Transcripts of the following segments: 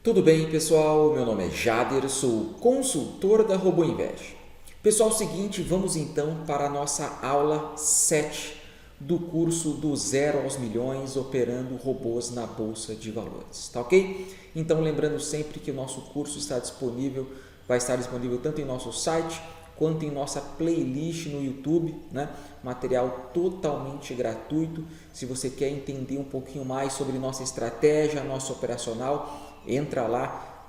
Tudo bem, pessoal? Meu nome é Jader, sou consultor da RoboInvest. Pessoal, é o seguinte, vamos então para a nossa aula 7 do curso do Zero aos Milhões operando robôs na Bolsa de Valores, tá ok? Então, lembrando sempre que o nosso curso vai estar disponível tanto em nosso site quanto em nossa playlist no YouTube, né? Material totalmente gratuito. Se você quer entender um pouquinho mais sobre nossa estratégia, nosso operacional, entra lá.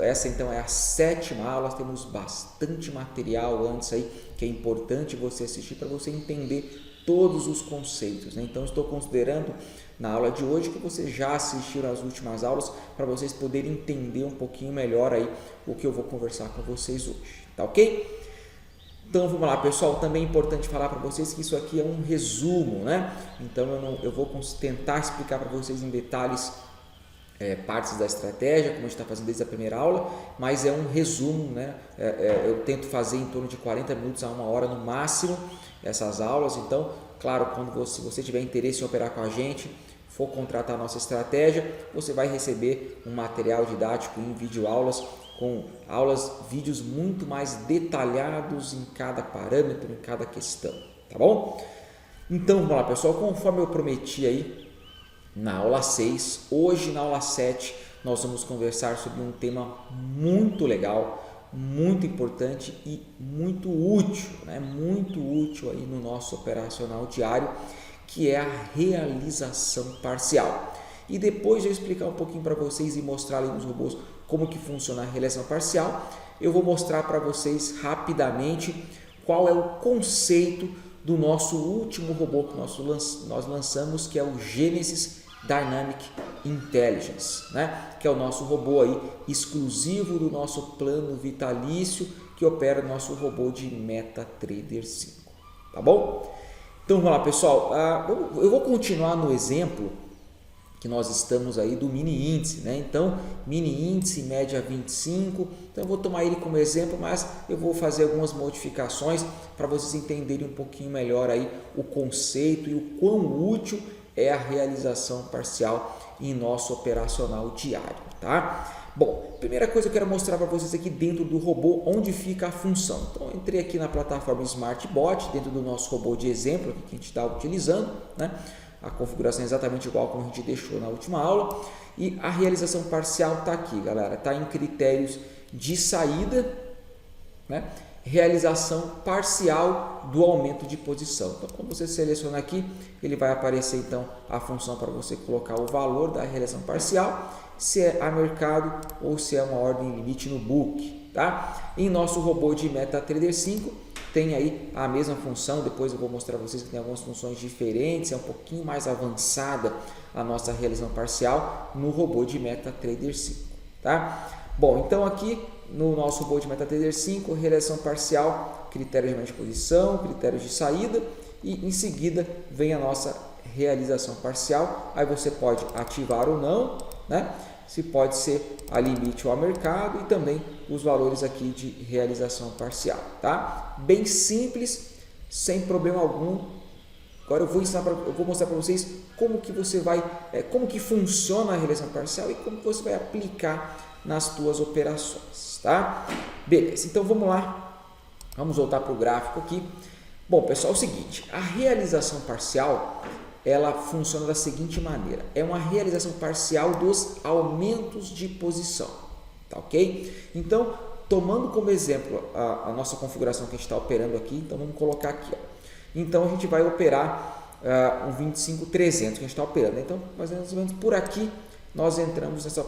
Essa é a 7ª aula, temos bastante material antes aí que é importante você assistir para você entender todos os conceitos, né? Então estou considerando na aula de hoje que vocês já assistiram as últimas aulas para vocês poderem entender um pouquinho melhor aí o que eu vou conversar com vocês hoje, tá ok? Então vamos lá, pessoal, também é importante falar para vocês que isso aqui é um resumo, né? Então eu vou tentar explicar para vocês em detalhes partes da estratégia, como a gente está fazendo desde a primeira aula, mas é um resumo, né? Eu tento fazer em torno de 40 minutos a 1 hora no máximo essas aulas. Então, claro, se você tiver interesse em operar com a gente, for contratar a nossa estratégia, você vai receber um material didático em videoaulas, com vídeos muito mais detalhados em cada parâmetro, em cada questão, tá bom? Então, vamos lá, pessoal, conforme eu prometi aí na aula 6, hoje na aula 7, nós vamos conversar sobre um tema muito legal, muito importante e muito útil, né? Muito útil aí no nosso operacional diário, que é a realização parcial. E depois de eu explicar um pouquinho para vocês e mostrar ali nos robôs como que funciona a realização parcial, eu vou mostrar para vocês rapidamente qual é o conceito do nosso último robô que nós lançamos, que é o Genesis Dynamic Intelligence, né? Que é o nosso robô aí exclusivo do nosso plano vitalício, que opera o nosso robô de MetaTrader 5, tá bom? Então vamos lá, pessoal, eu vou continuar no exemplo que nós estamos aí do mini índice, né? Então, mini índice, média 25, então eu vou tomar ele como exemplo, mas eu vou fazer algumas modificações para vocês entenderem um pouquinho melhor aí o conceito e o quão útil é a realização parcial em nosso operacional diário, tá? Bom, primeira coisa que eu quero mostrar para vocês aqui dentro do robô, onde fica a função. Então, eu entrei aqui na plataforma SmartBot, dentro do nosso robô de exemplo que a gente está utilizando, né? A configuração é exatamente igual como a gente deixou na última aula. E a realização parcial está aqui, galera. Está em critérios de saída, né? Realização parcial do aumento de posição. Então, quando você seleciona aqui, ele vai aparecer então a função para você colocar o valor da realização parcial, se é a mercado ou se é uma ordem limite no book, tá? Em nosso robô de MetaTrader 5, tem aí a mesma função. Depois eu vou mostrar para vocês que tem algumas funções diferentes, é um pouquinho mais avançada a nossa realização parcial no robô de MetaTrader 5, tá? Bom, então aqui no nosso robô de MetaTrader 5, realização parcial, critérios de posição, critérios de saída e em seguida vem a nossa realização parcial. Aí você pode ativar ou não, né? Se pode ser a limite ou a mercado e também os valores aqui de realização parcial, tá? Bem simples, sem problema algum. Agora eu vou mostrar para vocês como que funciona a realização parcial e como que você vai aplicar nas tuas operações, tá? Beleza, então vamos lá, vamos voltar para o gráfico aqui. Bom, pessoal, é o seguinte, a realização parcial ela funciona da seguinte maneira, é uma realização parcial dos aumentos de posição, tá ok? Então, tomando como exemplo a nossa configuração que a gente está operando aqui, então vamos colocar aqui, ó. Então a gente vai operar um 25.300 que a gente está operando, então mais ou menos por aqui nós entramos nessa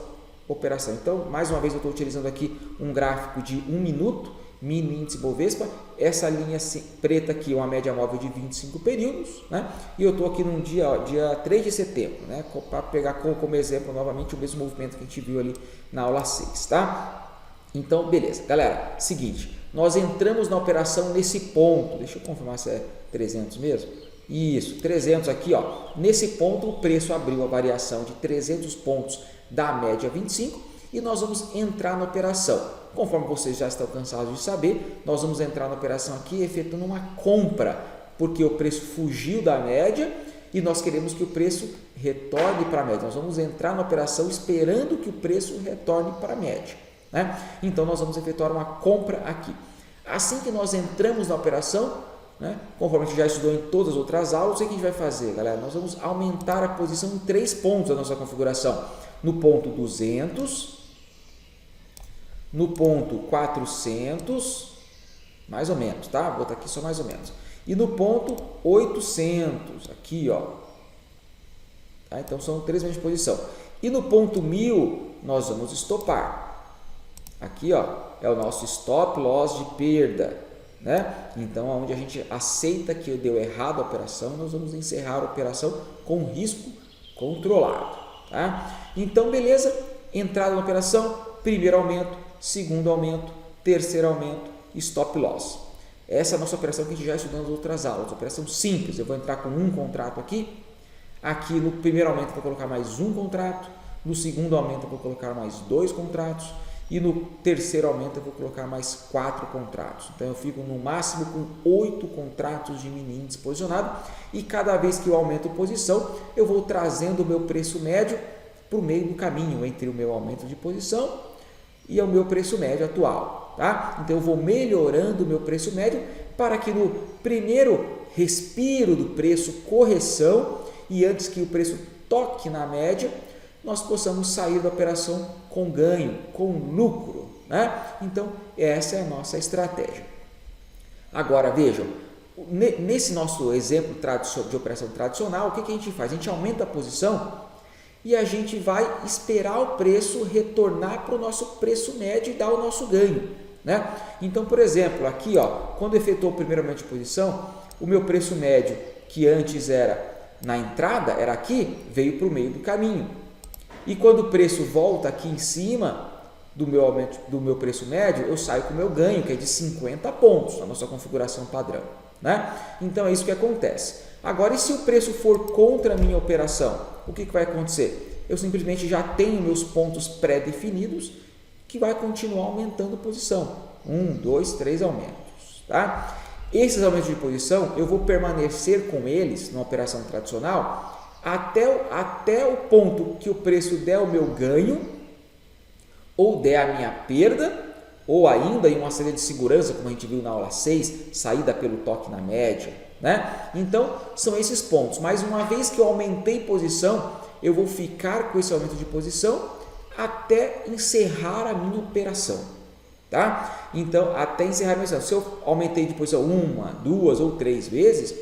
operação. Então, mais uma vez eu estou utilizando aqui um gráfico de 1 minuto, mini índice Bovespa, essa linha preta aqui é uma média móvel de 25 períodos, né? E eu estou aqui no dia 3 de setembro, né? Para pegar como exemplo novamente o mesmo movimento que a gente viu ali na aula 6, tá? Então, beleza, galera, seguinte, nós entramos na operação nesse ponto, deixa eu confirmar se é 300 mesmo, isso, 300 aqui, ó, nesse ponto o preço abriu a variação de 300 pontos da média 25 e nós vamos entrar na operação. Conforme vocês já estão cansados de saber, nós vamos entrar na operação aqui efetuando uma compra, porque o preço fugiu da média e nós queremos que o preço retorne para a média. Nós vamos entrar na operação esperando que o preço retorne para a média, né? Então, nós vamos efetuar uma compra aqui. Assim que nós entramos na operação, né, conforme a gente já estudou em todas as outras aulas, o que a gente vai fazer, galera? Nós vamos aumentar a posição em 3 pontos da nossa configuração. No ponto 200, no ponto 400, mais ou menos, tá? Vou botar aqui só mais ou menos. E no ponto 800, aqui, ó. Tá? Então, são 3 vezes de posição. E no ponto 1000, nós vamos estopar. Aqui, ó, é o nosso stop loss de perda, né? Então, onde a gente aceita que deu errado a operação, nós vamos encerrar a operação com risco controlado, tá? Então, beleza, entrada na operação, primeiro aumento, segundo aumento, terceiro aumento, stop loss. Essa é a nossa operação que a gente já estudou nas outras aulas, operação simples. Eu vou entrar com um contrato aqui, aqui no primeiro aumento eu vou colocar mais um contrato, no segundo aumento eu vou colocar mais 2 contratos, e no terceiro aumento eu vou colocar mais 4 contratos. Então, eu fico no máximo com 8 contratos de mini índice posicionado, e cada vez que eu aumento posição, eu vou trazendo o meu preço médio para o meio do caminho entre o meu aumento de posição e o meu preço médio atual, tá? Então, eu vou melhorando o meu preço médio para que no primeiro respiro do preço, correção, e antes que o preço toque na média, nós possamos sair da operação com ganho, com lucro, né? Então, essa é a nossa estratégia. Agora, vejam, nesse nosso exemplo de operação tradicional, o que a gente faz? A gente aumenta a posição e a gente vai esperar o preço retornar para o nosso preço médio e dar o nosso ganho, né? Então, por exemplo, aqui, ó, quando efetuou o primeiro aumento de posição, o meu preço médio, que antes era na entrada, era aqui, veio para o meio do caminho. E quando o preço volta aqui em cima do meu aumento, do meu preço médio, eu saio com o meu ganho, que é de 50 pontos, na nossa configuração padrão, né? Então, é isso que acontece. Agora, e se o preço for contra a minha operação? O que vai acontecer? Eu simplesmente já tenho meus pontos pré-definidos, que vai continuar aumentando posição. 1, 2, 3 aumentos, tá? Esses aumentos de posição, eu vou permanecer com eles na operação tradicional até o ponto que o preço der o meu ganho, ou der a minha perda, ou ainda em uma saída de segurança, como a gente viu na aula 6, saída pelo toque na média, né? Então, são esses pontos. Mas uma vez que eu aumentei posição, eu vou ficar com esse aumento de posição até encerrar a minha operação, tá? Então, até encerrar a minha operação. Se eu aumentei de posição 1, 2 ou 3 vezes,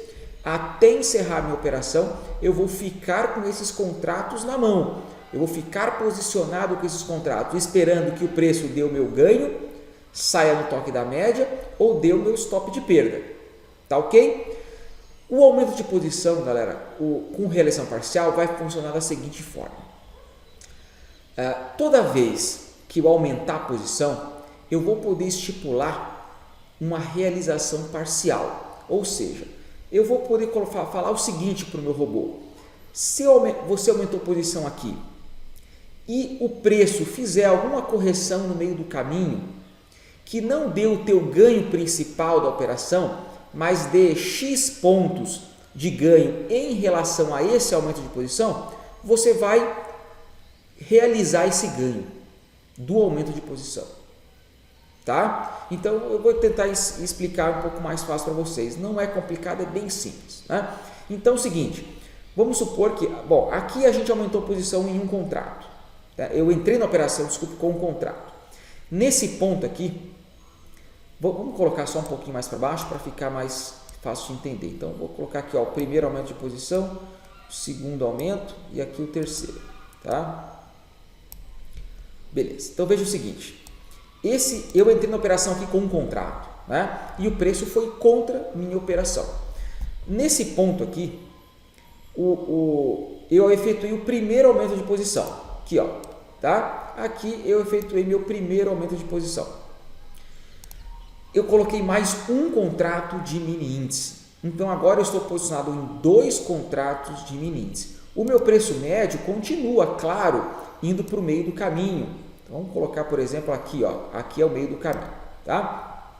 até encerrar a minha operação, eu vou ficar com esses contratos na mão. Eu vou ficar posicionado com esses contratos, esperando que o preço dê o meu ganho, saia no toque da média ou dê o meu stop de perda. Tá ok? O aumento de posição, galera, com realização parcial, vai funcionar da seguinte forma. Toda vez que eu aumentar a posição, eu vou poder estipular uma realização parcial. Ou seja, eu vou poder falar o seguinte para o meu robô: se você aumentou a posição aqui e o preço fizer alguma correção no meio do caminho, que não dê o teu ganho principal da operação, mas dê X pontos de ganho em relação a esse aumento de posição, você vai realizar esse ganho do aumento de posição. Tá? Então, eu vou tentar explicar um pouco mais fácil para vocês. Não é complicado, é bem simples, né? Então, é o seguinte, vamos supor que, bom, aqui a gente aumentou a posição em um contrato, tá? Eu entrei na operação, desculpe, com um contrato. Nesse ponto aqui, vamos colocar só um pouquinho mais para baixo para ficar mais fácil de entender. Então, vou colocar aqui, ó, o primeiro aumento de posição, o segundo aumento e aqui o terceiro, tá? Beleza. Então, veja o seguinte. Eu entrei na operação aqui com um contrato, né? E o preço foi contra minha operação. Nesse ponto aqui, eu efetuei o primeiro aumento de posição. Aqui, ó, tá? Aqui eu efetuei meu primeiro aumento de posição. Eu coloquei mais um contrato de mini índice. Então, agora eu estou posicionado em 2 contratos de mini índice. O meu preço médio continua, claro, indo para o meio do caminho. Então, vamos colocar, por exemplo, aqui, ó, aqui é o meio do caminho, tá?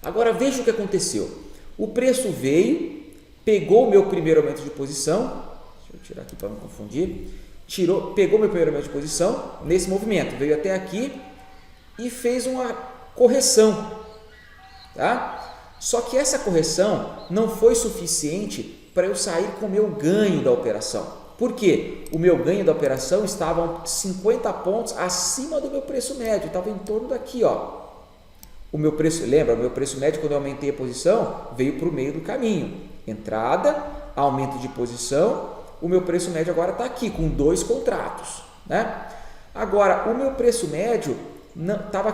Agora, veja o que aconteceu. O preço veio, pegou o meu primeiro aumento de posição, deixa eu tirar aqui para não confundir, pegou meu primeiro aumento de posição nesse movimento, veio até aqui e fez uma correção, tá? Só que essa correção não foi suficiente para eu sair com o meu ganho da operação. Por quê? O meu ganho da operação estava 50 pontos acima do meu preço médio, estava em torno daqui, ó. O meu preço, lembra, o meu preço médio quando eu aumentei a posição veio para o meio do caminho. Entrada, aumento de posição, o meu preço médio agora está aqui com 2 contratos, né? Agora, o meu preço médio estava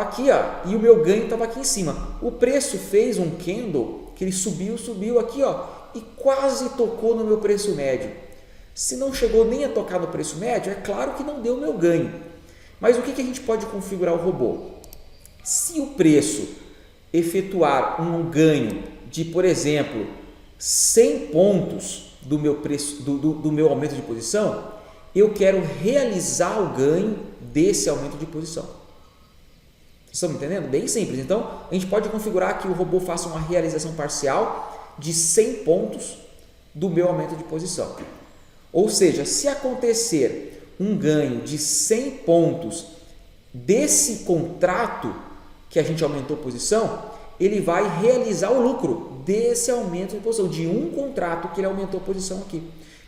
aqui, ó, e o meu ganho estava aqui em cima. O preço fez um candle que ele subiu aqui, ó, e quase tocou no meu preço médio. Se não chegou nem a tocar no preço médio, é claro que não deu o meu ganho. Mas o que a gente pode configurar o robô? Se o preço efetuar um ganho de, por exemplo, 100 pontos do meu preço, do meu aumento de posição, eu quero realizar o ganho desse aumento de posição. Vocês estão me entendendo? Bem simples. Então, a gente pode configurar que o robô faça uma realização parcial de 100 pontos do meu aumento de posição. Ou seja, se acontecer um ganho de 100 pontos desse contrato que a gente aumentou a posição, ele vai realizar o lucro desse aumento de posição, de um contrato que ele aumentou a posição aqui.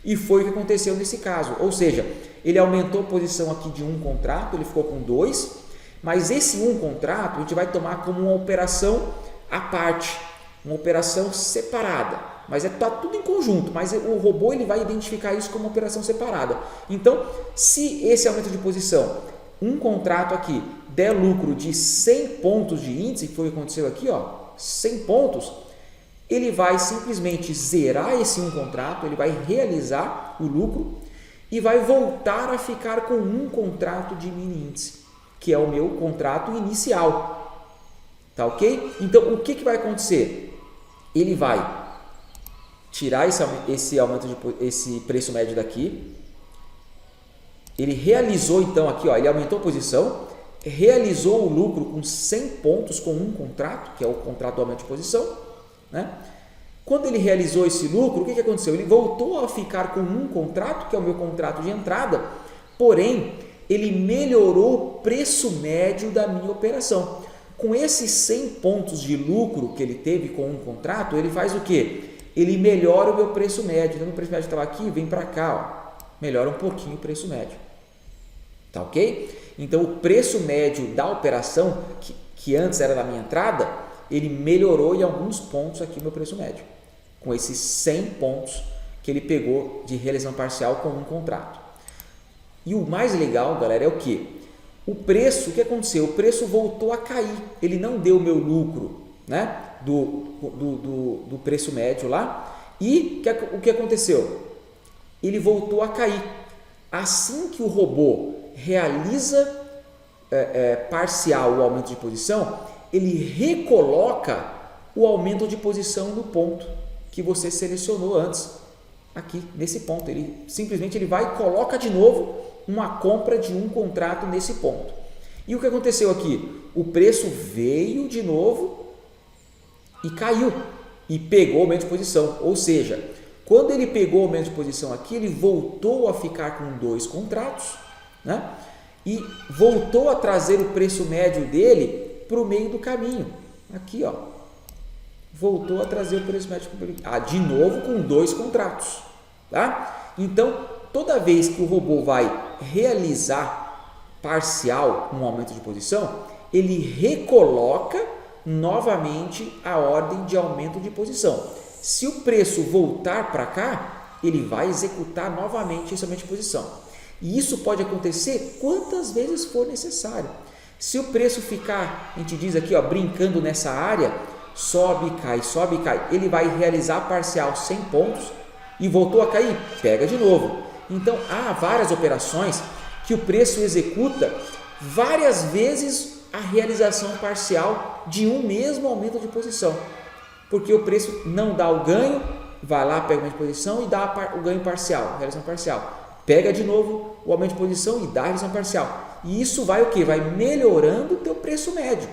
E foi o que aconteceu nesse caso. Ou seja, ele aumentou a posição aqui de um contrato, ele ficou com 2, mas esse um contrato a gente vai tomar como uma operação à parte, uma operação separada. Mas está tudo em conjunto, mas o robô ele vai identificar isso como uma operação separada. Então, se esse aumento de posição, um contrato aqui, der lucro de 100 pontos de índice, que foi o que aconteceu aqui, ó, 100 pontos, ele vai simplesmente zerar esse um contrato, ele vai realizar o lucro e vai voltar a ficar com um contrato de mini índice, que é o meu contrato inicial. Tá ok? Então, o que vai acontecer? Ele vai tirar esse preço médio daqui. Ele realizou então aqui, ó, ele aumentou a posição, realizou o lucro com 100 pontos com um contrato, que é o contrato do aumento de posição, né? Quando ele realizou esse lucro, o que aconteceu? Ele voltou a ficar com um contrato, que é o meu contrato de entrada, porém, ele melhorou o preço médio da minha operação. Com esses 100 pontos de lucro que ele teve com um contrato, ele faz o quê? Ele melhora o meu preço médio. Então, o preço médio estava aqui, vem para cá, ó, melhora um pouquinho o preço médio. Tá ok? Então, o preço médio da operação, que antes era da minha entrada, ele melhorou em alguns pontos aqui o meu preço médio, com esses 100 pontos que ele pegou de realização parcial com um contrato. E o mais legal, galera, é o quê? O preço, o que aconteceu? O preço voltou a cair, ele não deu o meu lucro, né, do preço médio lá, e o que aconteceu? Ele voltou a cair. Assim que o robô realiza parcial o aumento de posição, ele recoloca o aumento de posição no ponto que você selecionou antes, aqui nesse ponto. Ele simplesmente vai e coloca de novo uma compra de um contrato nesse ponto. E o que aconteceu aqui? O preço veio de novo e caiu e pegou o aumento de posição. Ou seja, quando ele pegou o aumento de posição aqui, ele voltou a ficar com 2 contratos, né? E voltou a trazer o preço médio dele para o meio do caminho. Aqui, ó, voltou a trazer o preço médio de novo com 2 contratos, tá? Então, toda vez que o robô vai realizar parcial um aumento de posição, ele recoloca novamente a ordem de aumento de posição. Se o preço voltar para cá, ele vai executar novamente esse aumento de posição. E isso pode acontecer quantas vezes for necessário. Se o preço ficar, a gente diz aqui, ó, brincando nessa área, sobe e cai, ele vai realizar parcial 100 pontos e voltou a cair, pega de novo. Então, há várias operações que o preço executa várias vezes a realização parcial de um mesmo aumento de posição, porque o preço não dá o ganho, vai lá, pega o aumento de posição e dá o ganho parcial, a realização parcial. Pega de novo o aumento de posição e dá a realização parcial. E isso vai o quê? Vai melhorando o teu preço médio,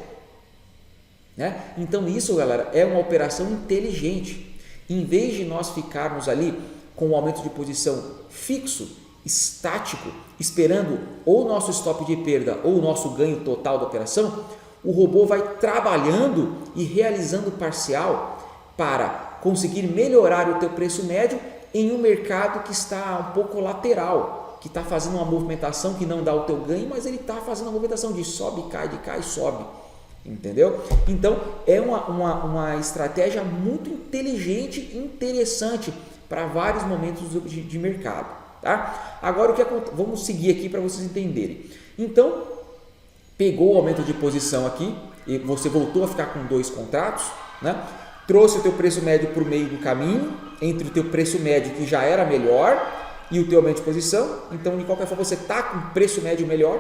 né? Então, isso, galera, é uma operação inteligente. em vez de nós ficarmos ali com o aumento de posição fixo, estático, esperando ou o nosso stop de perda ou o nosso ganho total da operação, o robô vai trabalhando e realizando parcial para conseguir melhorar o teu preço médio em um mercado que está um pouco lateral, que está fazendo uma movimentação que não dá o teu ganho, mas ele está fazendo uma movimentação de sobe, cai, sobe, entendeu? Então é uma estratégia muito inteligente e interessante para vários momentos de mercado, tá? Agora vamos seguir aqui para vocês entenderem. Então pegou o aumento de posição aqui e você voltou a ficar com 2 contratos, né? Trouxe o teu preço médio para o meio do caminho, entre o teu preço médio que já era melhor e o teu aumento de posição. Então, de qualquer forma, você está com preço médio melhor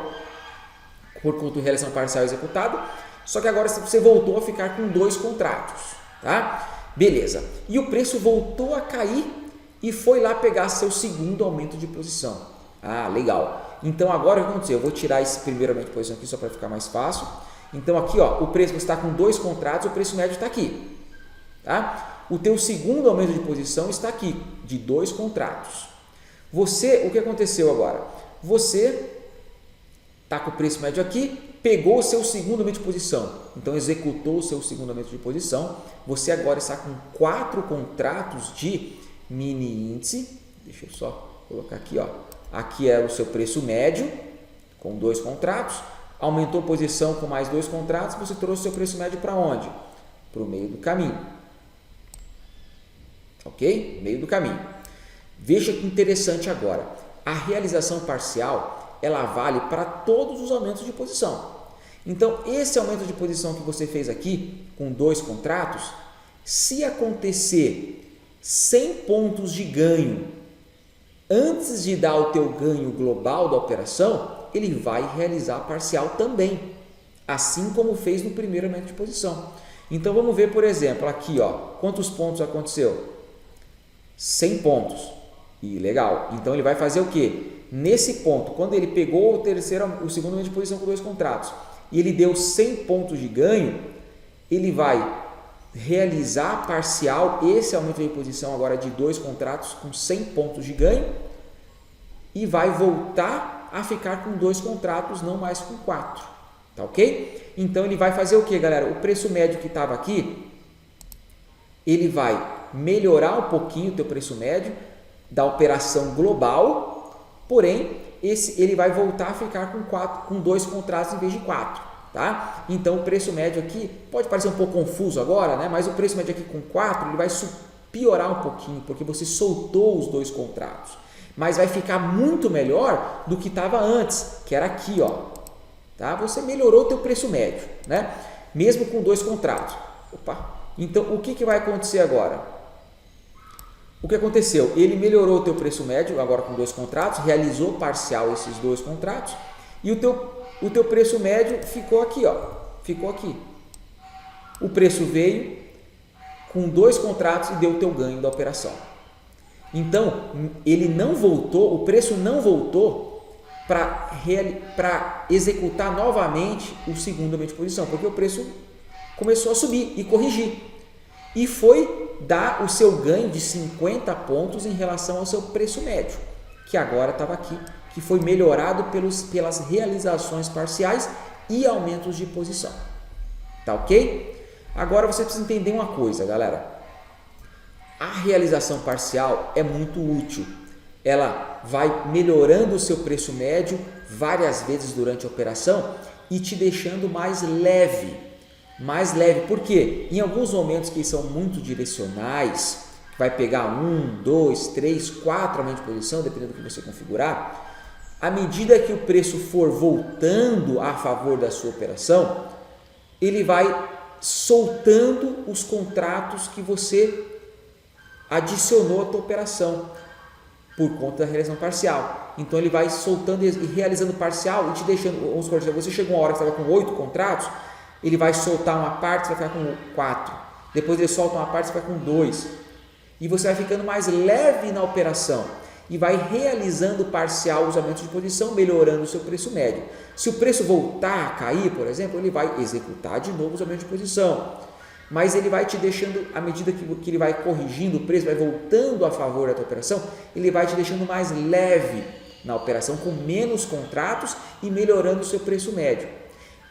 por conta de realização parcial executada, só que agora você voltou a ficar com 2 contratos, tá? Beleza. E o preço voltou a cair e foi lá pegar seu segundo aumento de posição. Ah, legal. Então, agora o que aconteceu? Eu vou tirar esse primeiro aumento de posição aqui só para ficar mais fácil. Então, aqui, ó, o preço está com 2 contratos, o preço médio está aqui. Tá? O teu segundo aumento de posição está aqui, de 2 contratos. O que aconteceu agora? Você está com o preço médio aqui, pegou o seu segundo aumento de posição, então executou o seu segundo aumento de posição, você agora está com 4 contratos de mini índice, deixa eu só colocar aqui, ó. Aqui era o seu preço médio, com 2 contratos, aumentou a posição com mais 2 contratos, você trouxe o seu preço médio para onde? Para o meio do caminho. Ok? Meio do caminho. Veja que interessante agora. A realização parcial, ela vale para todos os aumentos de posição. Então, esse aumento de posição que você fez aqui, com 2 contratos, se acontecer 100 pontos de ganho antes de dar o teu ganho global da operação, ele vai realizar parcial também, assim como fez no primeiro aumento de posição. Então, vamos ver, por exemplo, aqui, ó, quantos pontos aconteceu? 100 pontos. E legal. Então, ele vai fazer o quê? Nesse ponto, quando ele pegou o segundo aumento de posição com 2 contratos e ele deu 100 pontos de ganho, ele vai realizar parcial esse aumento de posição agora de 2 contratos com 100 pontos de ganho e vai voltar a ficar com 2 contratos, não mais com 4. Tá ok? Então, ele vai fazer o que, galera? O preço médio que estava aqui, ele vai melhorar um pouquinho o teu preço médio da operação global, porém, ele vai voltar a ficar com 2 contratos em vez de 4. Tá? Então, o preço médio aqui pode parecer um pouco confuso agora, né? Mas o preço médio aqui com 4 ele vai piorar um pouquinho, porque você soltou os 2 contratos. Mas vai ficar muito melhor do que estava antes, que era aqui, ó. Tá? Você melhorou o teu preço médio, né? Mesmo com 2 contratos. Opa. Então, o que vai acontecer agora? O que aconteceu? Ele melhorou o teu preço médio, agora com 2 contratos, realizou parcial esses 2 contratos e o teu preço médio ficou aqui, ó, ficou aqui. O preço veio com 2 contratos e deu o teu ganho da operação. Então, o preço não voltou para executar novamente o segundo aumento de posição, porque o preço começou a subir e corrigir. E foi dar o seu ganho de 50 pontos em relação ao seu preço médio, que agora estava aqui, que foi melhorado pelas realizações parciais e aumentos de posição. Tá ok? Agora você precisa entender uma coisa, galera. A realização parcial é muito útil. Ela vai melhorando o seu preço médio várias vezes durante a operação e te deixando mais leve. Mais leve, porque em alguns momentos que são muito direcionais, vai pegar 1, 2, 3, 4 aumentos de posição, dependendo do que você configurar, à medida que o preço for voltando a favor da sua operação, ele vai soltando os contratos que você adicionou à tua operação por conta da realização parcial. Então, ele vai soltando e realizando parcial e te deixando, vamos supor, você chegou uma hora que estava com 8 contratos, ele vai soltar uma parte, você vai ficar com 4. Depois ele solta uma parte, você vai ficar com 2. E você vai ficando mais leve na operação e vai realizando parcial os aumentos de posição, melhorando o seu preço médio. Se o preço voltar a cair, por exemplo, ele vai executar de novo os aumentos de posição. mas ele vai te deixando, à medida que ele vai corrigindo o preço, vai voltando a favor da tua operação, ele vai te deixando mais leve na operação, com menos contratos e melhorando o seu preço médio.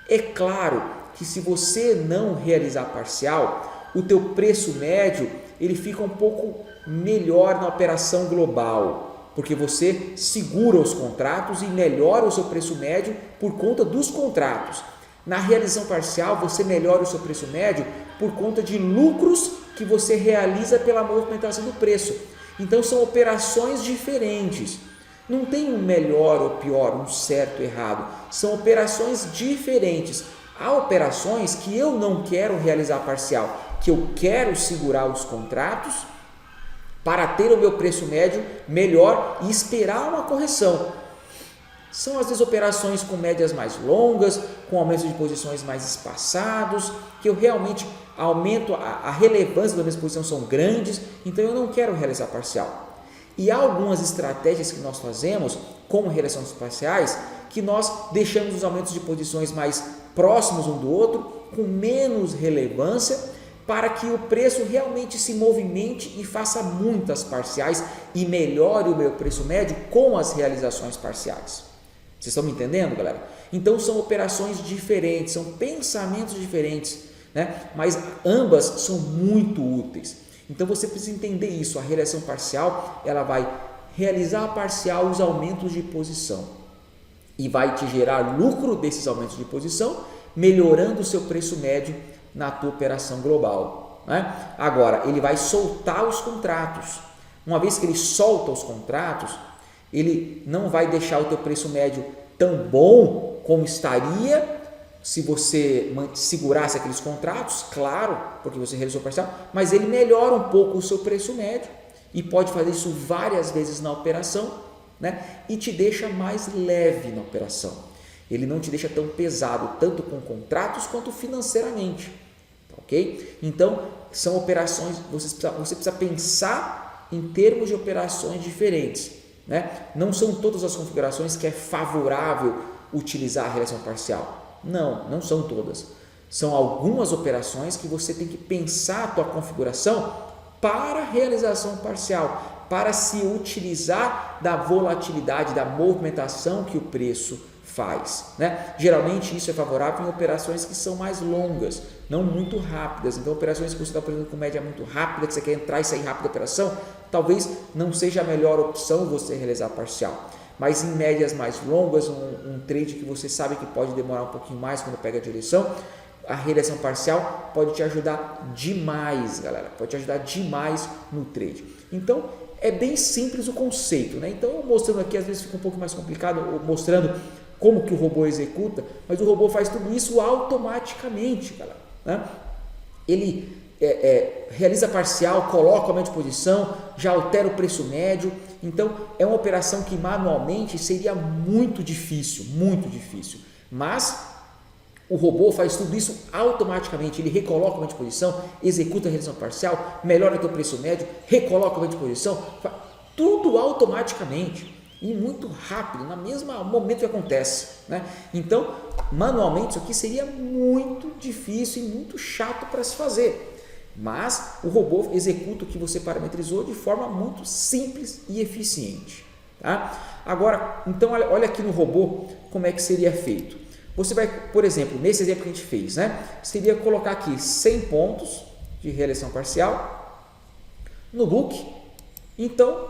É claro que se você não realizar parcial, o teu preço médio ele fica um pouco melhor na operação global, porque você segura os contratos e melhora o seu preço médio por conta dos contratos. Na realização parcial, você melhora o seu preço médio por conta de lucros que você realiza pela movimentação do preço. Então, são operações diferentes. Não tem um melhor ou pior, um certo ou errado. São operações diferentes. Há operações que eu não quero realizar parcial, que eu quero segurar os contratos para ter o meu preço médio melhor e esperar uma correção. São às vezes operações com médias mais longas, com aumentos de posições mais espaçados, que eu realmente aumento a relevância da minha posição, são grandes, então eu não quero realizar parcial. E há algumas estratégias que nós fazemos, como realizações parciais, que nós deixamos os aumentos de posições mais próximos um do outro, com menos relevância, para que o preço realmente se movimente e faça muitas parciais e melhore o meu preço médio com as realizações parciais. Vocês estão me entendendo, galera? Então são operações diferentes, são pensamentos diferentes, né? Mas ambas são muito úteis. Então você precisa entender isso. A realização parcial, ela vai realizar a parcial os aumentos de posição e vai te gerar lucro desses aumentos de posição, melhorando o seu preço médio na tua operação global, né? Agora, ele vai soltar os contratos. Uma vez que ele solta os contratos, ele não vai deixar o teu preço médio tão bom como estaria se você segurasse aqueles contratos, claro, porque você realizou parcial, mas ele melhora um pouco o seu preço médio e pode fazer isso várias vezes na operação, né? E te deixa mais leve na operação. Ele não te deixa tão pesado, tanto com contratos quanto financeiramente, ok? Então, são operações, você precisa pensar em termos de operações diferentes, né? Não são todas as configurações que é favorável utilizar a realização parcial. Não são todas. São algumas operações que você tem que pensar a tua configuração para a realização parcial, para se utilizar da volatilidade, da movimentação que o preço faz, né? Geralmente isso é favorável em operações que são mais longas, não muito rápidas. Então, operações que você está operando com média muito rápida, que você quer entrar e sair rápido da operação, talvez não seja a melhor opção você realizar parcial. Mas em médias mais longas, um trade que você sabe que pode demorar um pouquinho mais quando pega a direção, a realização parcial pode te ajudar demais, galera, pode te ajudar demais no trade. Então, é bem simples o conceito, né? Então, eu mostrando aqui, às vezes fica um pouco mais complicado, mostrando como que o robô executa, mas o robô faz tudo isso automaticamente, galera, né? Ele realiza parcial, coloca o aumento de posição, já altera o preço médio. Então, é uma operação que manualmente seria muito difícil, mas o robô faz tudo isso automaticamente. Ele recoloca o aumento de posição, executa a realização parcial, melhora o teu preço médio, recoloca o aumento de posição, tudo automaticamente e muito rápido, no mesmo momento que acontece, né? Então, manualmente isso aqui seria muito difícil e muito chato para se fazer. Mas o robô executa o que você parametrizou de forma muito simples e eficiente, tá? Agora, então, olha aqui no robô como é que seria feito. Você vai, por exemplo, nesse exemplo que a gente fez, né? Seria colocar aqui 100 pontos de realização parcial no book. Então,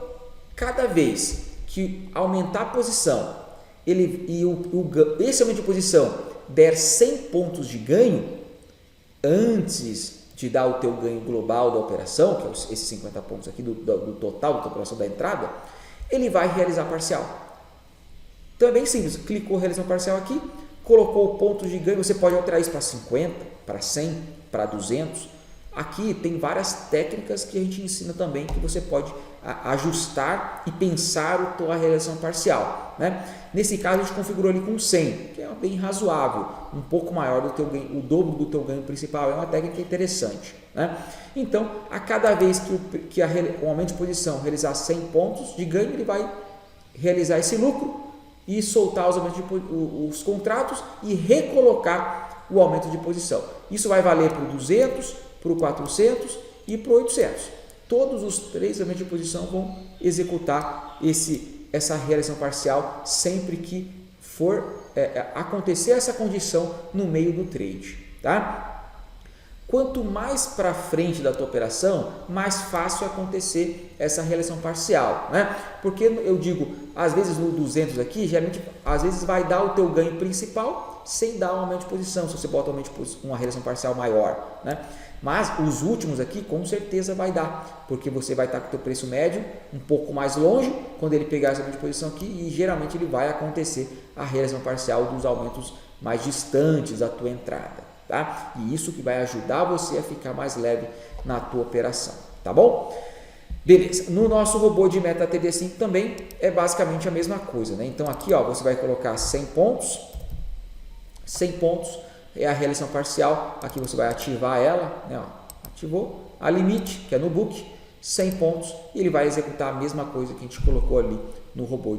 cada vez que aumentar a posição, esse aumento de posição der 100 pontos de ganho, antes de dar o teu ganho global da operação, que é esses 50 pontos aqui do total da tua operação da entrada, ele vai realizar parcial. Então é bem simples, clicou realização parcial aqui, colocou o ponto de ganho, você pode alterar isso para 50, para 100, para 200. Aqui tem várias técnicas que a gente ensina também, que você pode ajustar e pensar a tua realização parcial, né? Nesse caso a gente configurou ali com 100, que é bem razoável, um pouco maior do teu ganho, o dobro do teu ganho principal. É uma técnica interessante, né? Então, a cada vez que o aumento de posição realizar 100 pontos de ganho, ele vai realizar esse lucro e soltar os contratos e recolocar o aumento de posição. Isso vai valer para o 200, para o 400 e para o 800. Todos os 3 aumentos de posição vão executar essa realização parcial sempre que for acontecer essa condição no meio do trade, tá? Quanto mais para frente da tua operação, mais fácil acontecer essa realização parcial, né? Porque eu digo, às vezes no 200 aqui, geralmente, às vezes vai dar o teu ganho principal sem dar um aumento de posição, se você bota uma realização parcial maior, né? Mas os últimos aqui, com certeza vai dar, porque você vai estar com o teu preço médio um pouco mais longe, quando ele pegar essa aumento de posição aqui, e geralmente ele vai acontecer a realização parcial dos aumentos mais distantes da tua entrada. Tá? E isso que vai ajudar você a ficar mais leve na tua operação, tá bom? Beleza, no nosso robô de MetaTrader 5 também é basicamente a mesma coisa, né? Então aqui ó, você vai colocar 100 pontos é a realização parcial, aqui você vai ativar ela, né? Ó, ativou, a limite, que é no book, 100 pontos, e ele vai executar a mesma coisa que a gente colocou ali no robô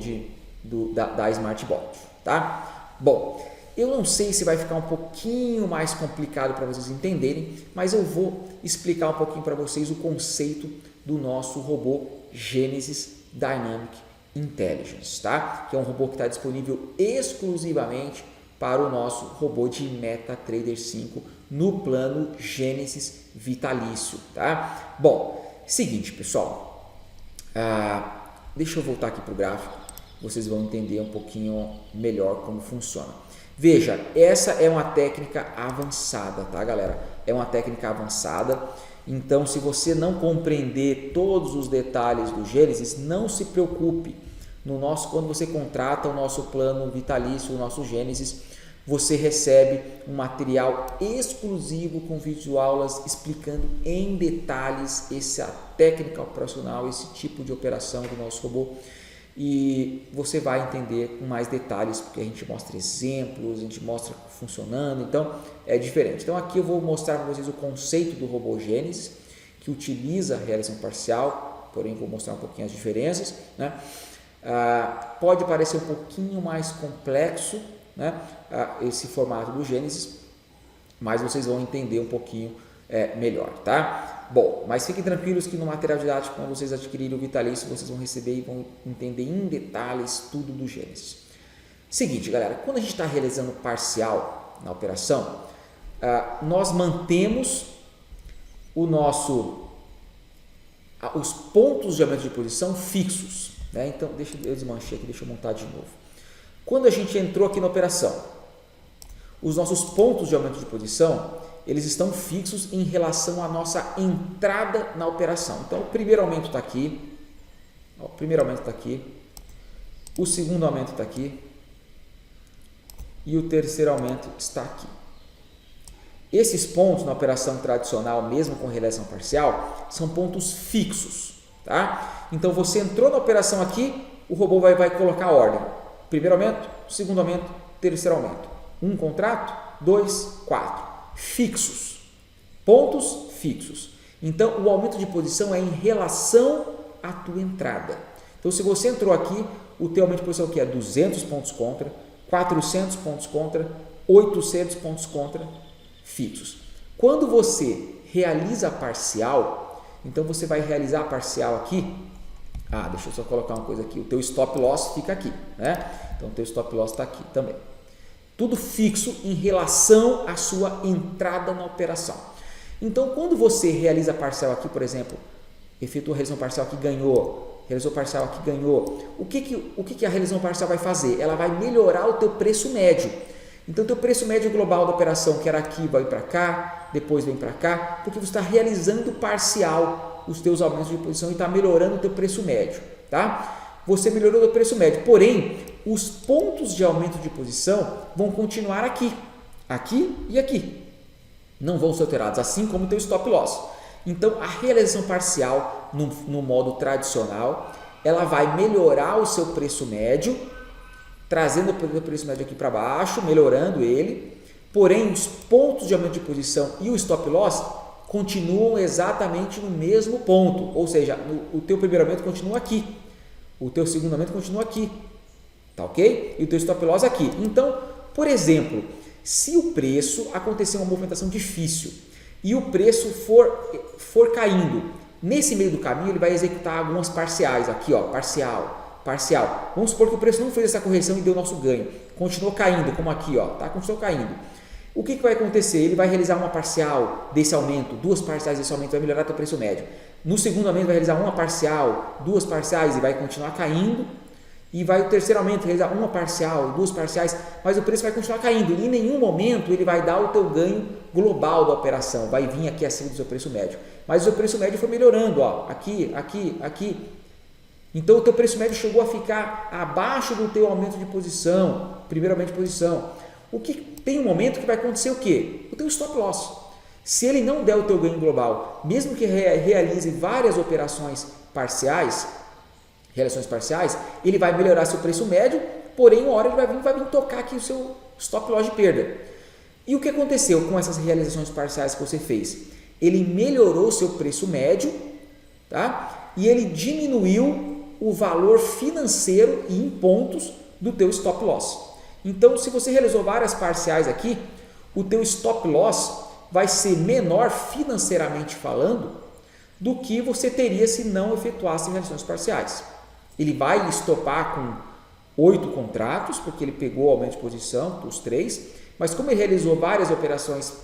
da SmartBot, tá? Bom, eu não sei se vai ficar um pouquinho mais complicado para vocês entenderem, mas eu vou explicar um pouquinho para vocês o conceito do nosso robô Genesis Dynamic Intelligence, tá? Que é um robô que está disponível exclusivamente para o nosso robô de MetaTrader 5 no plano Genesis Vitalício, tá? Bom, seguinte pessoal, deixa eu voltar aqui para o gráfico, vocês vão entender um pouquinho melhor como funciona. Veja, essa é uma técnica avançada, tá galera? É uma técnica avançada, então se você não compreender todos os detalhes do Gênesis, não se preocupe. Quando você contrata o nosso plano vitalício, o nosso Gênesis, você recebe um material exclusivo com videoaulas explicando em detalhes essa técnica operacional, esse tipo de operação do nosso robô. E você vai entender com mais detalhes, porque a gente mostra exemplos, a gente mostra funcionando, então é diferente. Então aqui eu vou mostrar para vocês o conceito do robô Gênesis, que utiliza a realização parcial, porém vou mostrar um pouquinho as diferenças, né? Pode parecer um pouquinho mais complexo, né? Esse formato do Gênesis, mas vocês vão entender um pouquinho melhor, tá? Bom, mas fiquem tranquilos que no material didático, quando vocês adquirirem o Vitalício, vocês vão receber e vão entender em detalhes tudo do Gênesis. Seguinte, galera, quando a gente está realizando parcial na operação, nós mantemos os pontos de aumento de posição fixos, né? Então, eu desmanchei aqui, deixa eu montar de novo. Quando a gente entrou aqui na operação, os nossos pontos de aumento de posição eles estão fixos em relação à nossa entrada na operação. Então, o primeiro aumento está aqui, o segundo aumento está aqui e o terceiro aumento está aqui. Esses pontos na operação tradicional, mesmo com realização parcial, são pontos fixos, tá? Então, você entrou na operação aqui, o robô vai colocar a ordem. Primeiro aumento, segundo aumento, terceiro aumento. 1 contrato, 2, 4. Fixos, pontos fixos. Então, o aumento de posição é em relação à tua entrada. Então, se você entrou aqui, o teu aumento de posição aqui é 200 pontos contra, 400 pontos contra, 800 pontos contra, fixos. Quando você realiza a parcial, então você vai realizar a parcial aqui. Deixa eu só colocar uma coisa aqui. O teu stop loss fica aqui, né? Então, o teu stop loss está aqui também. Tudo fixo em relação à sua entrada na operação. Então, quando você realiza a parcial aqui, por exemplo, efetua a realização parcial aqui, ganhou, realizou parcial aqui, ganhou, o que a realização parcial vai fazer? Ela vai melhorar o teu preço médio. Então, o teu preço médio global da operação, que era aqui, vai para cá, depois vem para cá, porque você está realizando parcial os teus aumentos de posição e está melhorando o teu preço médio, tá? Você melhorou o preço médio, porém, os pontos de aumento de posição vão continuar aqui e aqui. Não vão ser alterados, assim como o teu stop loss. Então, a realização parcial, no modo tradicional, ela vai melhorar o seu preço médio, trazendo o preço médio aqui para baixo, melhorando ele, porém, os pontos de aumento de posição e o stop loss continuam exatamente no mesmo ponto, ou seja, o teu primeiro aumento continua aqui. O teu segundo aumento continua aqui, tá ok? E o teu stop loss aqui. Então, por exemplo, se o preço acontecer uma movimentação difícil e o preço for caindo, nesse meio do caminho ele vai executar algumas parciais, aqui ó, parcial. Vamos supor que o preço não fez essa correção e deu nosso ganho, continuou caindo, como aqui ó, tá? Continuou caindo. O que vai acontecer? Ele vai realizar uma parcial desse aumento, duas parciais desse aumento, vai melhorar o preço médio. No segundo aumento vai realizar uma parcial, duas parciais e vai continuar caindo. E vai o terceiro aumento realizar uma parcial, duas parciais, mas o preço vai continuar caindo. E em nenhum momento ele vai dar o teu ganho global da operação, vai vir aqui acima do seu preço médio. Mas o seu preço médio foi melhorando, ó, aqui. Então o teu preço médio chegou a ficar abaixo do teu aumento de posição, primeiro aumento de posição. O que tem um momento que vai acontecer o quê? O teu stop loss. Se ele não der o teu ganho global, mesmo que realize várias operações parciais, ele vai melhorar seu preço médio, porém uma hora ele vai vir tocar aqui o seu stop loss de perda. E o que aconteceu com essas realizações parciais que você fez? Ele melhorou seu preço médio, tá? E ele diminuiu o valor financeiro e em pontos do teu stop loss. Então, se você realizou várias parciais aqui, o teu stop loss vai ser menor financeiramente falando do que você teria se não efetuasse realizações parciais. Ele vai estopar com 8 contratos, porque ele pegou o aumento de posição, os 3, mas como ele realizou várias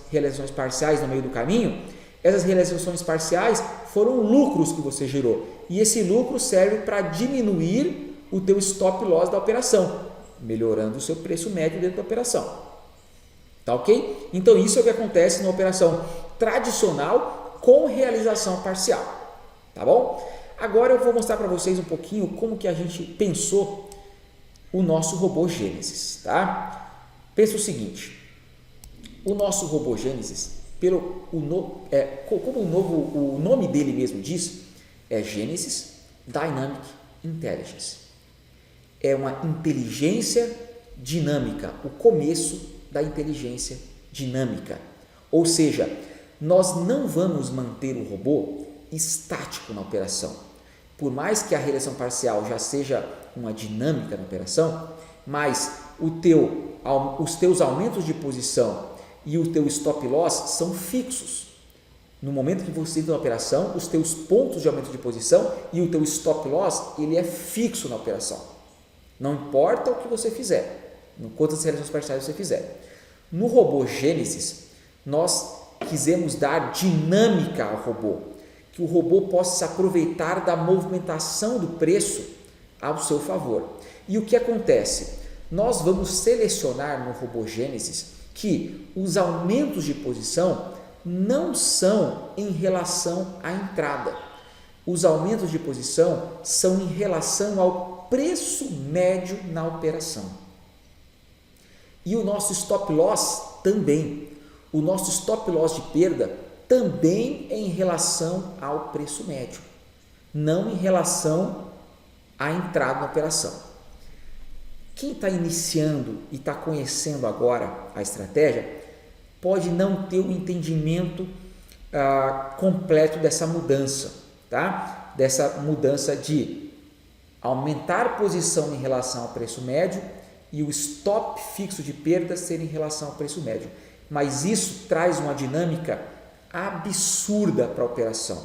realizações parciais no meio do caminho, essas realizações parciais foram lucros que você gerou, e esse lucro serve para diminuir o teu stop loss da operação, melhorando o seu preço médio dentro da operação. Tá ok? Então isso é o que acontece na operação tradicional com realização parcial, tá bom? Agora eu vou mostrar para vocês um pouquinho como que a gente pensou o nosso robô Gênesis, tá? Pensa o seguinte, o nosso robô Gênesis, como o nome dele mesmo diz, é Genesis Dynamic Intelligence. É uma inteligência dinâmica, o começo da inteligência dinâmica. Ou seja, nós não vamos manter o robô estático na operação. Por mais que a realização parcial já seja uma dinâmica na operação, mas os teus aumentos de posição e o teu stop loss são fixos. No momento que você entra na operação, os teus pontos de aumento de posição e o teu stop loss, ele é fixo na operação. Não importa o que você fizer, quantas realizações parciais você fizer. No robô Gênesis, nós quisemos dar dinâmica ao robô, que o robô possa se aproveitar da movimentação do preço ao seu favor. E o que acontece? Nós vamos selecionar no robô Gênesis que os aumentos de posição não são em relação à entrada. Os aumentos de posição são em relação ao preço médio na operação. E o nosso stop loss também. O nosso stop loss de perda também é em relação ao preço médio, não em relação à entrada na operação. Quem está iniciando e está conhecendo agora a estratégia pode não ter o entendimento completo dessa mudança, tá? Dessa mudança de aumentar posição em relação ao preço médio e o stop fixo de perda ser em relação ao preço médio. Mas isso traz uma dinâmica absurda para a operação.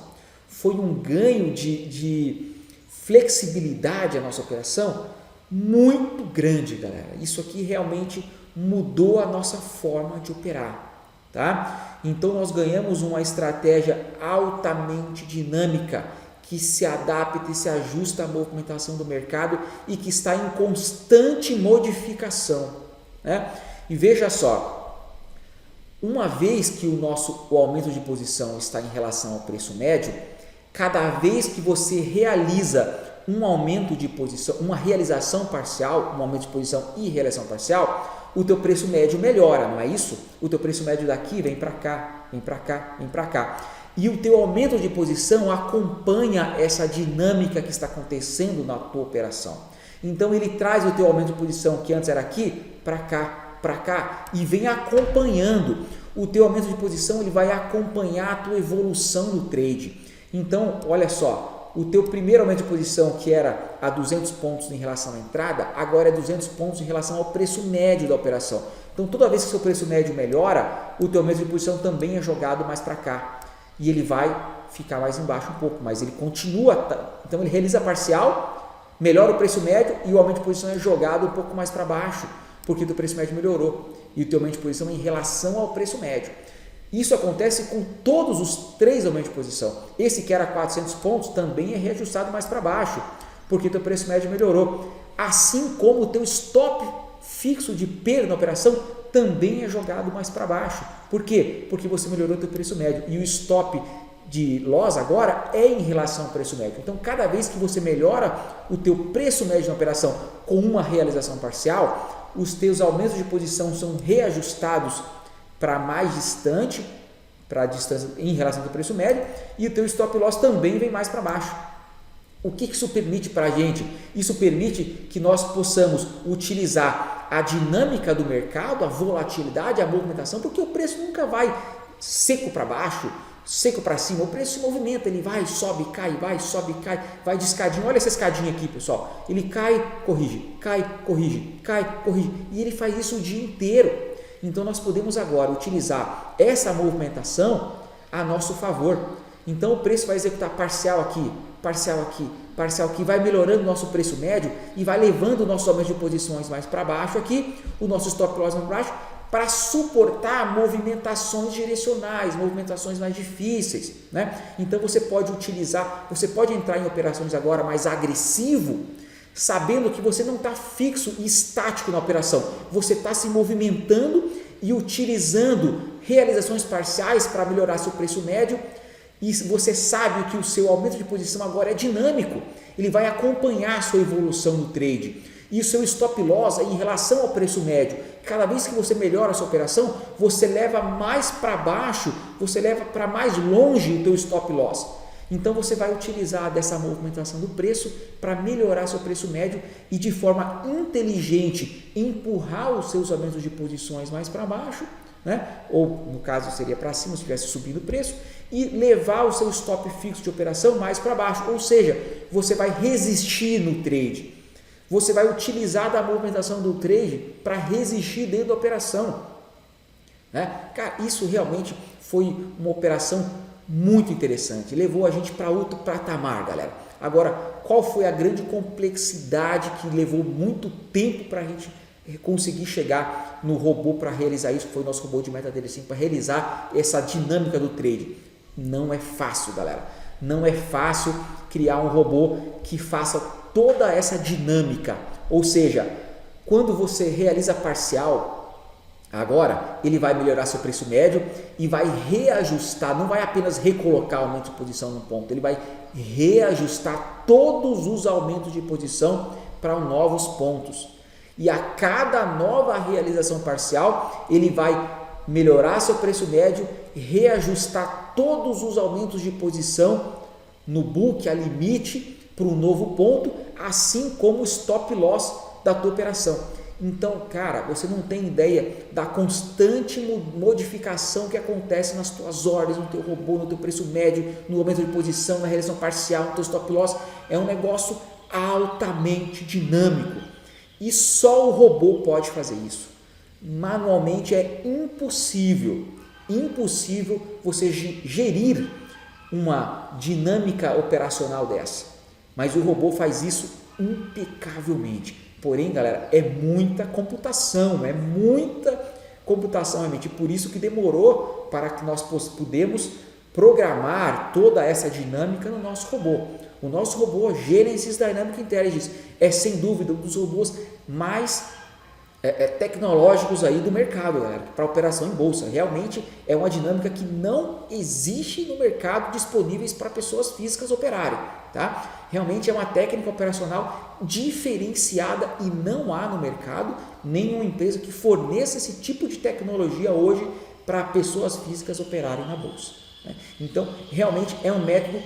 Foi um ganho de flexibilidade a nossa operação muito grande, galera. Isso aqui realmente mudou a nossa forma de operar, tá? Então nós ganhamos uma estratégia altamente dinâmica que se adapta e se ajusta à movimentação do mercado e que está em constante modificação, né? E veja só, uma vez que o aumento de posição está em relação ao preço médio, cada vez que você realiza um aumento de posição, uma realização parcial, um aumento de posição e realização parcial, o teu preço médio melhora, não é isso? O teu preço médio daqui vem para cá, vem para cá, vem para cá. E o teu aumento de posição acompanha essa dinâmica que está acontecendo na tua operação. Então ele traz o teu aumento de posição que antes era aqui para cá e vem acompanhando. O teu aumento de posição ele vai acompanhar a tua evolução no trade. Então, olha só, o teu primeiro aumento de posição que era a 200 pontos em relação à entrada, agora é 200 pontos em relação ao preço médio da operação. Então, toda vez que seu preço médio melhora, o teu aumento de posição também é jogado mais para cá e ele vai ficar mais embaixo um pouco, mas ele continua, então ele realiza parcial, melhora o preço médio e o aumento de posição é jogado um pouco mais para baixo, porque o teu preço médio melhorou e o teu aumento de posição é em relação ao preço médio. Isso acontece com todos os 3 aumentos de posição. Esse que era 400 pontos também é reajustado mais para baixo, porque o teu preço médio melhorou. Assim como o teu stop fixo de perda na operação também é jogado mais para baixo. Por quê? Porque você melhorou o teu preço médio e o stop de loss agora é em relação ao preço médio. Então, cada vez que você melhora o teu preço médio na operação com uma realização parcial, os teus aumentos de posição são reajustados para mais distante, para a distância em relação ao preço médio, e o teu stop loss também vem mais para baixo. O que isso permite para a gente? Isso permite que nós possamos utilizar a dinâmica do mercado, a volatilidade, a movimentação, porque o preço nunca vai seco para baixo, seco para cima, o preço se movimenta, ele vai, sobe, cai, vai, sobe, cai, vai de escadinha. Olha essa escadinha aqui, pessoal, ele cai, corrige, cai, corrige, e ele faz isso o dia inteiro. Então, nós podemos agora utilizar essa movimentação a nosso favor. Então, o preço vai executar parcial aqui, parcial aqui, parcial aqui, vai melhorando o nosso preço médio e vai levando o nosso aumento de posições mais para baixo aqui, o nosso stop loss mais para baixo, para suportar movimentações direcionais, movimentações mais difíceis, né? Então, você pode utilizar, você pode entrar em operações agora mais agressivo, sabendo que você não está fixo e estático na operação, você está se movimentando e utilizando realizações parciais para melhorar seu preço médio, e você sabe que o seu aumento de posição agora é dinâmico, ele vai acompanhar a sua evolução no trade, e o seu stop loss em relação ao preço médio, cada vez que você melhora a sua operação, você leva mais para baixo, você leva para mais longe o teu stop loss. Então, você vai utilizar dessa movimentação do preço para melhorar seu preço médio e, de forma inteligente, empurrar os seus aumentos de posições mais para baixo, né? Ou, no caso, seria para cima, se estivesse subindo o preço, e levar o seu stop fixo de operação mais para baixo. Ou seja, você vai resistir no trade. Você vai utilizar da movimentação do trade para resistir dentro da operação, né? Cara, isso realmente foi uma operação muito interessante, levou a gente para outro patamar, galera. Agora, qual foi a grande complexidade que levou muito tempo para a gente conseguir chegar no robô para realizar isso, que foi o nosso robô de MetaTrader 5, para realizar essa dinâmica do trade? Não é fácil, galera. Não é fácil criar um robô que faça toda essa dinâmica. Ou seja, quando você realiza parcial, agora ele vai melhorar seu preço médio e vai reajustar, não vai apenas recolocar o aumento de posição no ponto, ele vai reajustar todos os aumentos de posição para novos pontos. E a cada nova realização parcial, ele vai melhorar seu preço médio, reajustar todos os aumentos de posição no book, a limite, para um novo ponto, assim como o stop loss da tua operação. Então, cara, você não tem ideia da constante modificação que acontece nas tuas ordens, no teu robô, no teu preço médio, no aumento de posição, na realização parcial, no teu stop loss. É um negócio altamente dinâmico e só o robô pode fazer isso. Manualmente é impossível você gerir uma dinâmica operacional dessa, mas o robô faz isso impecavelmente. Porém, galera, é muita computação realmente, por isso que demorou para que nós pudemos programar toda essa dinâmica no nosso robô. O nosso robô Genesis Dynamic Intelligence é sem dúvida um dos robôs mais tecnológicos aí do mercado, galera, para operação em bolsa. Realmente é uma dinâmica que não existe no mercado disponíveis para pessoas físicas operarem, tá? Realmente é uma técnica operacional diferenciada e não há no mercado nenhuma empresa que forneça esse tipo de tecnologia hoje para pessoas físicas operarem na bolsa, né? Então, realmente é um método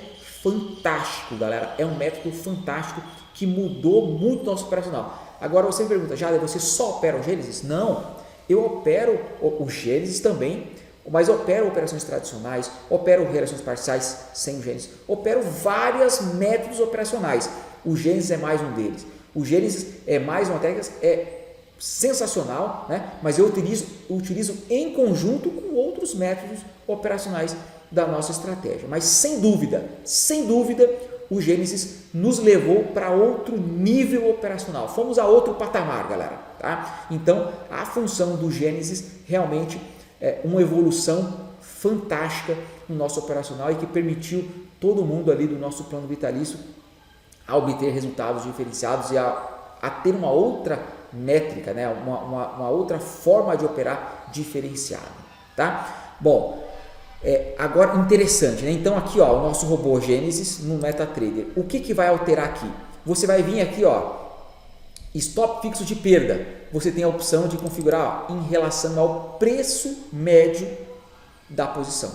fantástico, galera, é um método fantástico que mudou muito o nosso operacional. Agora você me pergunta, Jader, você só opera o Gênesis? Não, eu opero o Gênesis também, mas opero operações tradicionais, opero realizações parciais sem o Gênesis, opero vários métodos operacionais. O Gênesis é mais um deles. O Gênesis é mais uma técnica, sensacional, né? Mas eu utilizo em conjunto com outros métodos operacionais da nossa estratégia. Mas sem dúvida, o Gênesis nos levou para outro nível operacional. Fomos a outro patamar, galera. Tá? Então, a função do Gênesis realmente é uma evolução fantástica no nosso operacional e que permitiu todo mundo ali do nosso plano vitalício a obter resultados diferenciados e a ter uma outra métrica, né? uma outra forma de operar diferenciada. Tá? Bom, agora interessante, né? Então aqui ó, o nosso robô Gênesis no MetaTrader, o que vai alterar aqui? Você vai vir aqui, ó, stop fixo de perda, você tem a opção de configurar em relação ao preço médio da posição.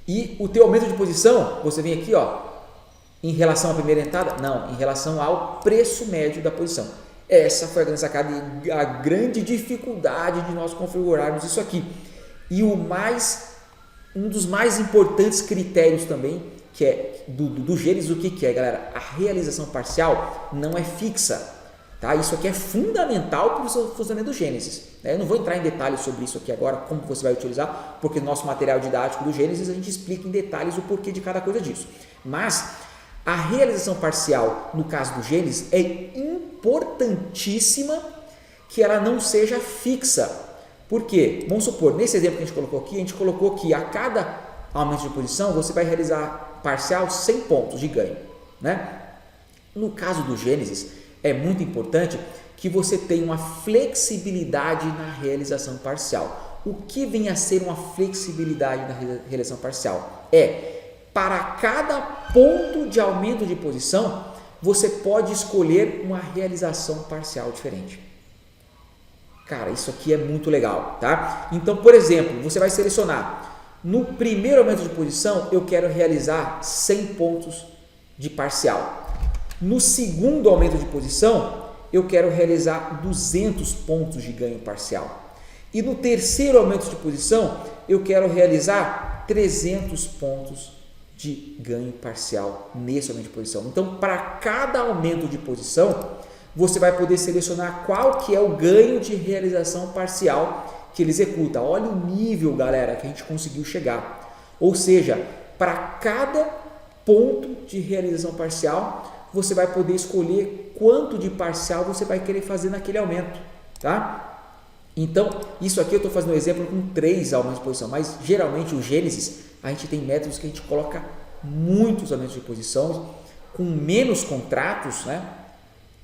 E o teu aumento de posição, você vem aqui, ó, em relação à primeira entrada? Não, em relação ao preço médio da posição. Essa foi a grande sacada e a grande dificuldade de nós configurarmos isso aqui. E um dos mais importantes critérios também, que é do Gênesis, o que é, galera? A realização parcial não é fixa. Tá? Isso aqui é fundamental para o funcionamento do Gênesis. Eu não vou entrar em detalhes sobre isso aqui agora, como você vai utilizar, porque no nosso material didático do Gênesis a gente explica em detalhes o porquê de cada coisa disso. Mas a realização parcial, no caso do Gênesis, é importantíssima que ela não seja fixa. Por quê? Vamos supor, nesse exemplo que a gente colocou que a cada aumento de posição você vai realizar parcial 100 pontos de ganho. Né? No caso do Gênesis, é muito importante que você tenha uma flexibilidade na realização parcial. O que vem a ser uma flexibilidade na realização parcial? Para cada ponto de aumento de posição, você pode escolher uma realização parcial diferente. Cara, isso aqui é muito legal, tá? Então, por exemplo, você vai selecionar, no primeiro aumento de posição, eu quero realizar 100 pontos de parcial. No segundo aumento de posição, eu quero realizar 200 pontos de ganho parcial. E no terceiro aumento de posição, eu quero realizar 300 pontos de ganho parcial nesse aumento de posição. Então, para cada aumento de posição, você vai poder selecionar qual que é o ganho de realização parcial que ele executa. Olha o nível, galera, que a gente conseguiu chegar. Ou seja, para cada ponto de realização parcial, você vai poder escolher quanto de parcial você vai querer fazer naquele aumento, tá? Então, isso aqui eu estou fazendo um exemplo com 3 aumentos de posição, mas geralmente o Gênesis, a gente tem métodos que a gente coloca muitos aumentos de posição, com menos contratos, né?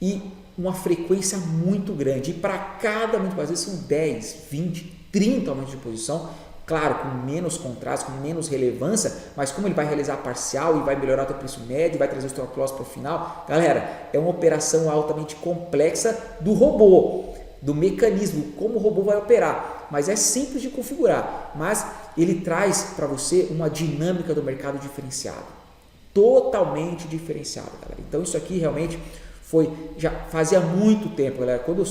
E uma frequência muito grande. E para cada aumento, às vezes são 10, 20, 30 aumentos de posição, claro, com menos contratos, com menos relevância, mas como ele vai realizar parcial e vai melhorar o teu preço médio, vai trazer o stop loss para o final, galera, é uma operação altamente complexa do robô, do mecanismo, como o robô vai operar, mas é simples de configurar, mas ele traz para você uma dinâmica do mercado diferenciada, totalmente diferenciada, galera. Então isso aqui realmente já fazia muito tempo, galera, quando a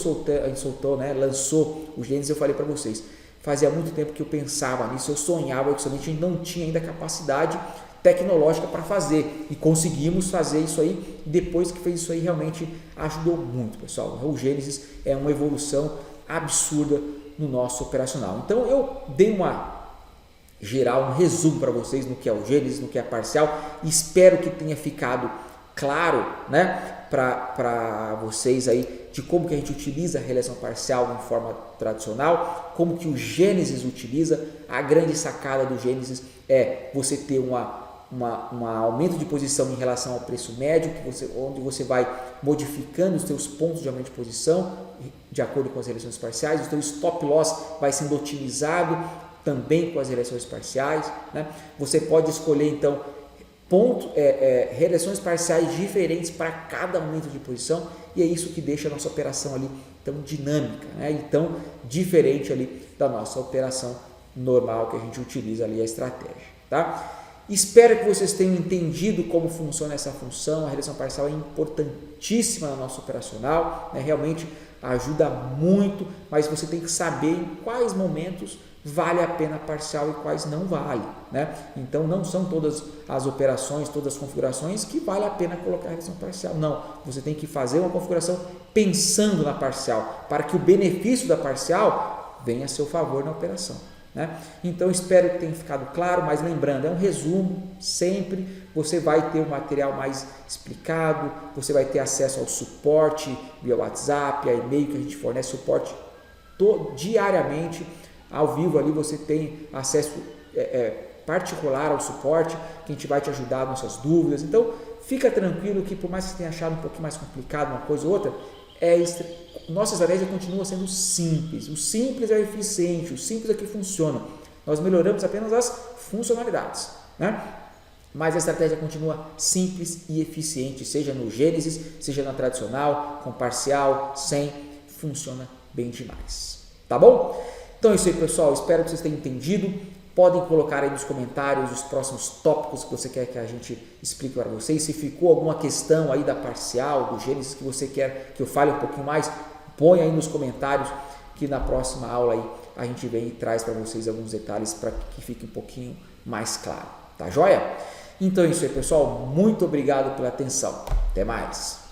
gente soltou, né, lançou o Gênesis, eu falei para vocês, fazia muito tempo que eu pensava nisso, eu sonhava que somente a gente não tinha ainda capacidade tecnológica para fazer e conseguimos fazer isso aí. Depois que fez isso aí, realmente ajudou muito, pessoal. O Gênesis é uma evolução absurda no nosso operacional. Então eu dei um resumo para vocês no que é o Gênesis, no que é parcial. Espero que tenha ficado claro, né, para vocês aí de como que a gente utiliza a realização parcial em forma tradicional, como que o Gênesis utiliza. A grande sacada do Gênesis é você ter um aumento de posição em relação ao preço médio, onde você vai modificando os seus pontos de aumento de posição de acordo com as realizações parciais, o seu stop loss vai sendo otimizado também com as realizações parciais, né? Você pode escolher então realizações parciais diferentes para cada aumento de posição, e é isso que deixa a nossa operação ali tão dinâmica, né? E tão diferente ali da nossa operação normal que a gente utiliza ali a estratégia, tá? Espero que vocês tenham entendido como funciona essa função. A realização parcial é importantíssima no nosso operacional, né? Realmente ajuda muito, mas você tem que saber em quais momentos vale a pena parcial e quais não vale, né? Então não são todas as operações, todas as configurações que vale a pena colocar regressão parcial, não. Você tem que fazer uma configuração pensando na parcial, para que o benefício da parcial venha a seu favor na operação, né? Então espero que tenha ficado claro, mas lembrando, é um resumo, sempre você vai ter um material mais explicado, você vai ter acesso ao suporte via WhatsApp, a e-mail que a gente fornece suporte diariamente, ao vivo ali você tem acesso particular ao suporte, que a gente vai te ajudar nas suas dúvidas. Então fica tranquilo que por mais que você tenha achado um pouquinho mais complicado uma coisa ou outra, nossa estratégia continua sendo simples. O simples é o eficiente, o simples é que funciona. Nós melhoramos apenas as funcionalidades, né? Mas a estratégia continua simples e eficiente, seja no Gênesis, seja na tradicional, com parcial, sem, funciona bem demais. Tá bom? Então é isso aí, pessoal. Espero que vocês tenham entendido. Podem colocar aí nos comentários os próximos tópicos que você quer que a gente explique para vocês. Se ficou alguma questão aí da parcial, do Gênesis, que você quer que eu fale um pouquinho mais, põe aí nos comentários, que na próxima aula aí a gente vem e traz para vocês alguns detalhes para que fique um pouquinho mais claro. Tá joia? Então é isso aí, pessoal. Muito obrigado pela atenção. Até mais.